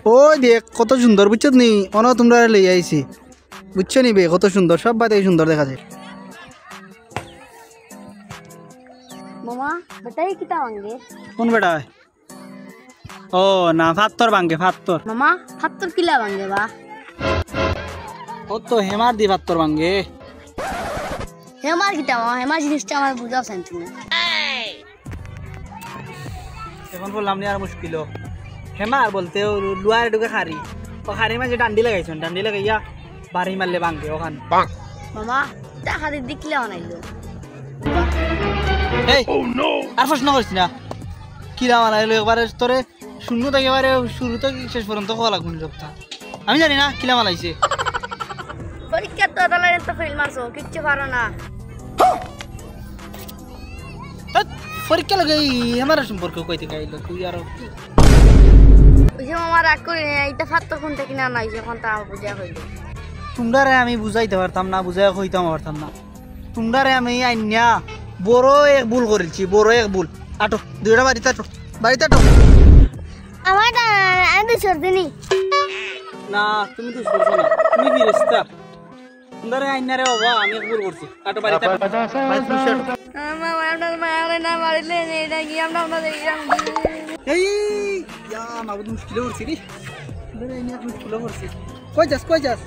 ওই দেখ কত সুন্দর বুঝছো নি অন তোমরা লই আইছি বুঝছো নি বে কত সুন্দর সব বাদে সুন্দর দেখা যায় মামা বেটাই কিতা ভাঙ্গে কোন বেটা ও না ফাত্তর ভাঙ্গে ফাত্তর মামা ফাত্তর কিলা ভাঙ্গে বা ও তো হেমার দি ফাত্তর ভাঙ্গে হেমার কিতা মামা হেমার জিনিসটা আমার বুঝাও চান তুমি এখন বললাম নি আর মুশকিল হেমার বলতে লুয়ার ঢুকে খারি ও খারি মাঝে ডান্ডি লাগাইছেন ডান্ডি লাগাইয়া বাড়ি মারলে ভাঙ্গে ওখান মামা টাকা দিয়ে দিকলে বানাইলো এই আর প্রশ্ন করছি না কিরা বানাইলো একবারে তোরে শূন্য থেকে এবারে শুরু থেকে শেষ পর্যন্ত খাওয়া লাগবে সপ্তাহ আমি জানি না কিলা মালাইছে পরীক্ষা তো তাহলে তো ফেল মারছো কিচ্ছু পারো না পরীক্ষা লাগে আমার সম্পর্ক কইতে গাইলো তুই আর ওই যে মামা রাগ করি এইটা ফাত্তর কোনটা কিনা নাই এখন তা বুঝা হইলো তোমরারে আমি বুঝাইতে পারতাম না বুঝাই কইতাম পারতাম না তোমরারে আমি আইনা বড় এক ভুল করেছি বড় এক ভুল আটো দুইটা বাড়িতে আটো আমার আমি তো সর্দিনি না তুমি তো করছো না তুমি বিরেস্তা তোমরারে আইনা রে বাবা আমি এক ভুল করছি আটো বাড়িতে না মারিলে এটা কি আমরা এই ইয়া মাবুদ মুশকিল করছি রে তোমরারে আইনা মুশকিল করছি কই যাস